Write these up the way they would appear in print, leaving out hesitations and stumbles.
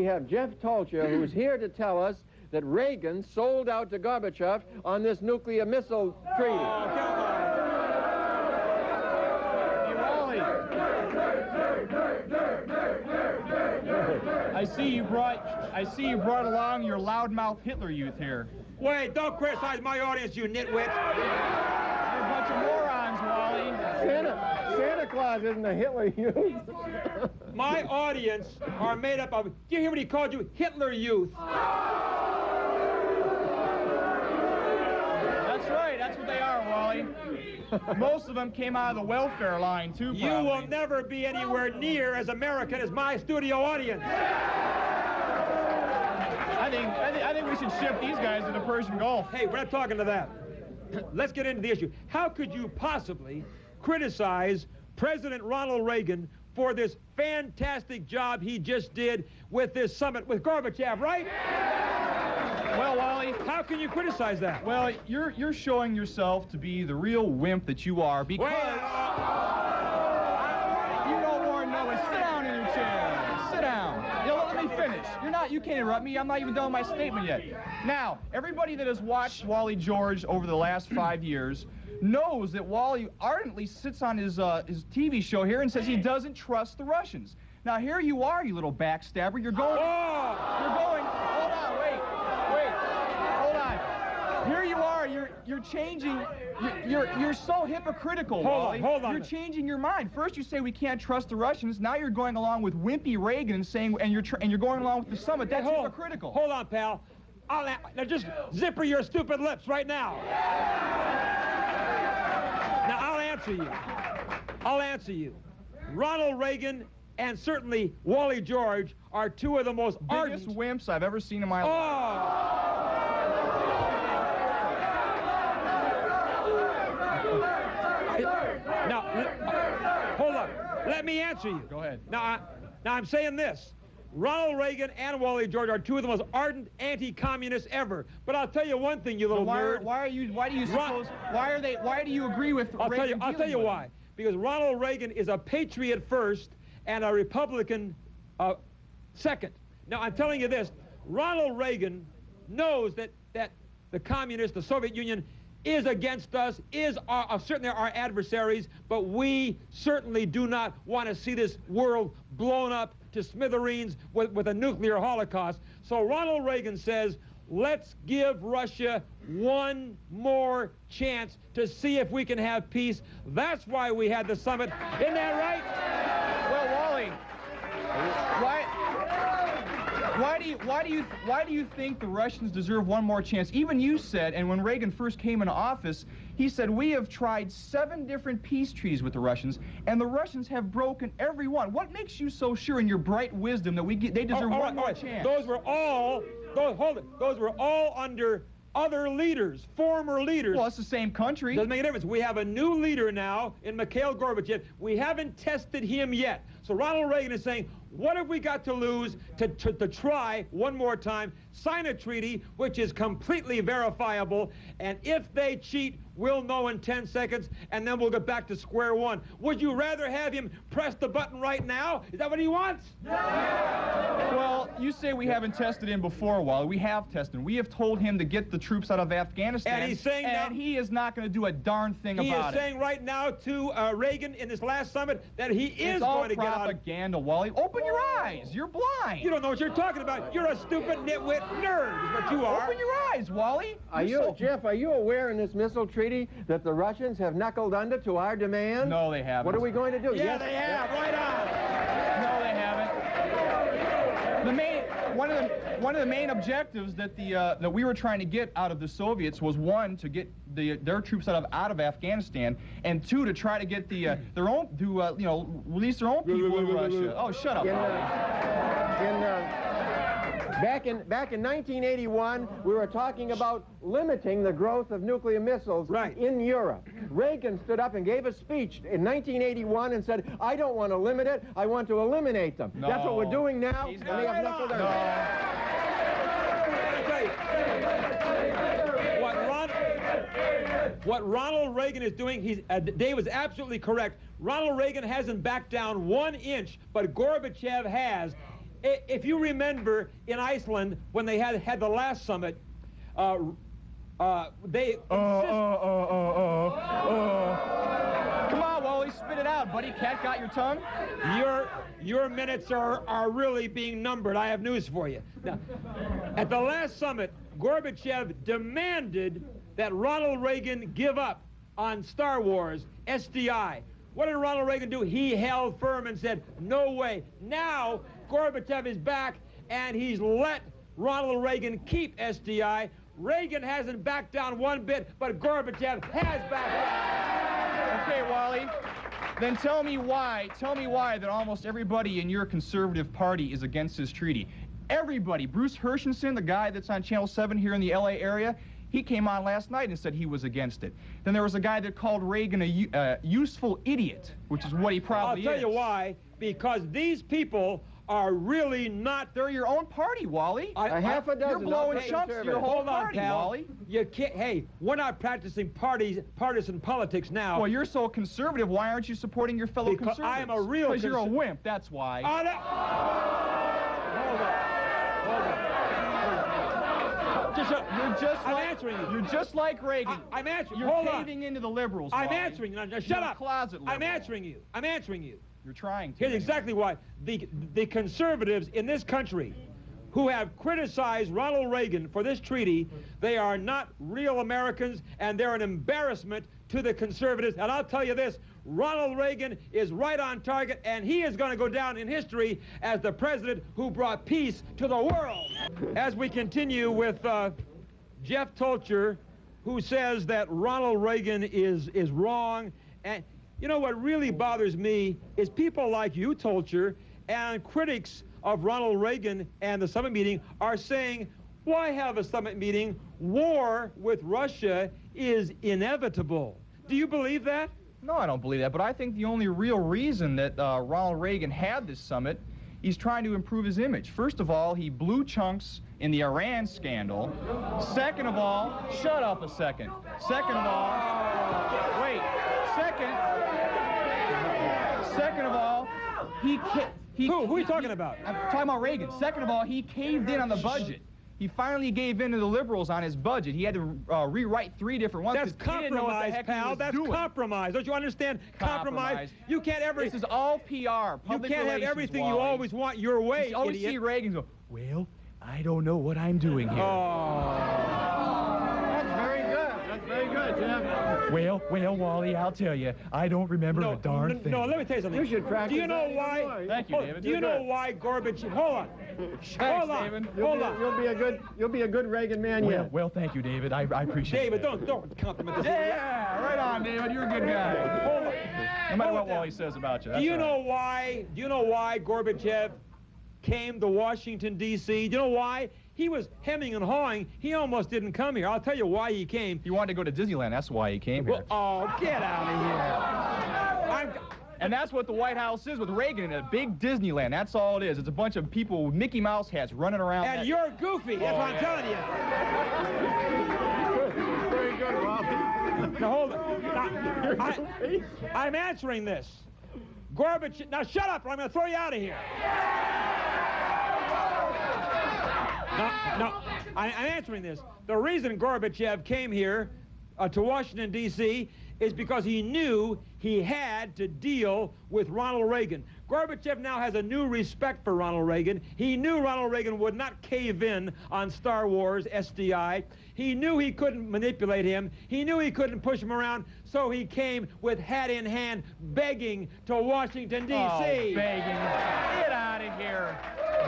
have Jeff Tolcher, who's here to tell us that Reagan sold out to Gorbachev on this nuclear missile treaty. Wally, I see you brought along your loudmouth Hitler youth here. Wait, don't criticize my audience, you nitwit. You're a bunch of morons, Wally. Santa Claus isn't a Hitler youth. My audience are made up of, do you hear what he called you? Hitler youth. That's right, that's what they are, Wally. Most of them came out of the welfare line, too, probably. You will never be anywhere near as American as my studio audience. I think we should ship these guys to the Persian Gulf. Hey, we're not talking to that. Let's get into the issue. How could you possibly criticize President Ronald Reagan for this fantastic job he just did with this summit with Gorbachev, right? Well, Wally, how can you criticize that? Well, you're showing yourself to be the real wimp that you are because you don't want to know it. Sit down in your chair. Sit down. Let me finish. You can't interrupt me. I'm not even done with my statement yet. Now, everybody that has watched Wally George over the last 5 years knows that Wally ardently sits on his TV show here and says he doesn't trust the Russians. Now, here you are, you little backstabber. You're going, hold on, wait, hold on. Here you are, you're changing, you're so hypocritical, Wally. Hold on. You're changing your mind. First you say we can't trust the Russians, now you're going along with wimpy Reagan and saying, and you're going along with the summit. That's hypocritical. Hold on, pal. Now just zipper your stupid lips right now. Now, I'll answer you. Ronald Reagan and certainly Wally George are two of the most biggest wimps I've ever seen in my life. Now, hold on. Let me answer you. Go ahead. Now I'm saying this. Ronald Reagan and Wally George are two of the most ardent anti-communists ever. But I'll tell you one thing, you little nerd. Why do you agree with Reagan? I'll tell you why. Because Ronald Reagan is a patriot first and a Republican second. Now, I'm telling you this. Ronald Reagan knows that the communists, the Soviet Union, is against us, is certainly our adversaries, but we certainly do not want to see this world blown up to smithereens with a nuclear holocaust. So Ronald Reagan says, let's give Russia one more chance to see if we can have peace. That's why we had the summit. Isn't that right? Well, Wally, why do you think the Russians deserve one more chance? Even you said, and when Reagan first came into office, he said, we have tried 7 different peace treaties with the Russians, and the Russians have broken every one. What makes you so sure in your bright wisdom that they deserve one more chance? Those were all under other leaders, former leaders. Well, it's the same country. Doesn't make a difference. We have a new leader now in Mikhail Gorbachev. We haven't tested him yet. So Ronald Reagan is saying, what have we got to lose to try one more time, sign a treaty which is completely verifiable, and if they cheat, we'll know in 10 seconds, and then we'll get back to square one. Would you rather have him press the button right now? Is that what he wants? Well, you say we haven't tested him before, Wally. We have tested him. We have told him to get the troops out of Afghanistan, and he's saying now, he is not going to do a darn thing about it. He is saying right now to Reagan in this last summit that he is going to get out. It's all propaganda, Wally. Open your eyes. You're blind. You don't know what you're talking about. You're a stupid nitwit nerd is what you are. Open your eyes, Wally. Jeff, are you aware in this missile treaty that the Russians have knuckled under to our demand? No, they haven't. What are we going to do? Yeah, they have. Right on. No, they haven't. One of the main objectives that we were trying to get out of the Soviets was, 1, to get their troops out of Afghanistan, and 2, to try to get their own release their own people in Russia. Oh, shut up. Back in 1981, we were talking about limiting the growth of nuclear missiles in Europe. Reagan stood up and gave a speech in 1981 and said, I don't want to limit it, I want to eliminate them. No. That's what we're doing now, and they have knuckled under. What Ronald Reagan is doing, Dave was absolutely correct. Ronald Reagan hasn't backed down 1 inch, but Gorbachev has. if you remember in Iceland when they had the last summit, they Come on, Wally, spit it out, buddy. Cat got your tongue? Your minutes are really being numbered. I have news for you. Now, at the last summit, Gorbachev demanded that Ronald Reagan give up on Star Wars, SDI. What did Ronald Reagan do? He held firm and said, no way. Now, Gorbachev is back, and he's let Ronald Reagan keep SDI. Reagan hasn't backed down one bit, but Gorbachev has backed down. Okay, Wally, then tell me why that almost everybody in your conservative party is against this treaty. Everybody. Bruce Hershenson, the guy that's on Channel 7 here in the LA area, he came on last night and said he was against it. Then there was a guy that called Reagan a useful idiot, which is what he probably is. I'll tell you why. Because these people are really not... They're your own party, Wally. A half a dozen. You're blowing chunks to your whole Hold on, party, pal. Wally. You can't... Hey, we're not practicing partisan politics now. Well, you're so conservative. Why aren't you supporting your fellow Because conservatives? I am a real... Because you're a wimp, that's why. Hold on. I'm answering you. You're just like Reagan. I'm answering. You're Hold caving into the liberals, I'm Wally. answering you. Now, shut You're up. a closet liberal. I'm answering you. I'm answering you. You're trying to. Here's exactly why. The conservatives in this country who have criticized Ronald Reagan for this treaty, they are not real Americans, and they're an embarrassment to the conservatives. And I'll tell you this, Ronald Reagan is right on target, and he is going to go down in history as the president who brought peace to the world. As we continue with Jeff Tolcher, who says that Ronald Reagan is wrong. And you know what really bothers me is people like you, Tolcher, and critics of Ronald Reagan and the summit meeting are saying, why have a summit meeting? War with Russia is inevitable. Do you believe that? No, I don't believe that, but I think the only real reason that Ronald Reagan had this summit, he's trying to improve his image. First of all, he blew chunks in the Iran scandal. Second of all, shut up a second. Second of all, wait, second of all, Who are you talking about? I'm talking about Reagan. Second of all, he caved in on the budget. He finally gave in to the liberals on his budget. He had to rewrite 3 different ones. That's compromise, pal. That's compromise. Don't you understand? Compromise. You can't ever... This is all PR. Public you can't have everything you always want your way, you always idiot. see Reagan go, well, I don't know what I'm doing here. That's very good. That's very good, Jeff. Well, Wally, I'll tell you, I don't remember a darn thing. No, let me tell you something. You should practice. Do you know why? Thank you, David. Do you know why Gorbachev... Hold on. Hold on. David. Hold on. You'll be a good Reagan man yet. Well, thank you, David. I appreciate it. David, don't compliment this. Yeah, right on, David. You're a good guy. Hold on. No matter what Wally says about you. Do you know why Gorbachev came to Washington, D.C.? Do you know why? He was hemming and hawing. He almost didn't come here. I'll tell you why he came. He wanted to go to Disneyland. That's why he came here. Oh, get out of here. And that's what the White House is with Reagan in a big Disneyland. That's all it is. It's a bunch of people with Mickey Mouse hats running around. And you're goofy. That's what I'm telling you. Very good, Wally. Now, hold on. I'm answering this. Gorbachev... Now, shut up, or I'm going to throw you out of here. No, I'm answering this. The reason Gorbachev came here to Washington, D.C. is because he knew he had to deal with Ronald Reagan. Gorbachev now has a new respect for Ronald Reagan. He knew Ronald Reagan would not cave in on Star Wars, SDI. He knew he couldn't manipulate him. He knew he couldn't push him around, so he came with hat in hand, begging to Washington, D.C. Oh, begging. Get out of here.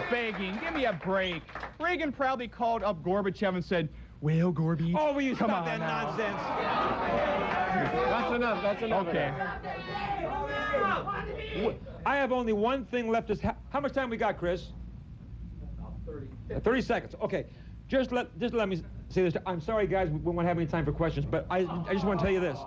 Begging. Give me a break. Reagan proudly called up Gorbachev and said, well, Gorby, oh, will you come stop on that now. nonsense? That's enough. Okay. I have only one thing left. How much time we got, Chris? 30 seconds. Okay. Just let me say this. I'm sorry, guys, we won't have any time for questions, but I just want to tell you this.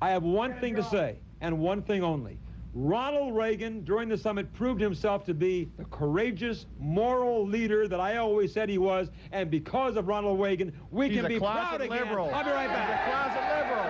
I have one thing to say, and one thing only. Ronald Reagan, during the summit, proved himself to be the courageous, moral leader that I always said he was, and because of Ronald Reagan, we can be proud again. Liberal. I'll be right back. He's a closet liberal.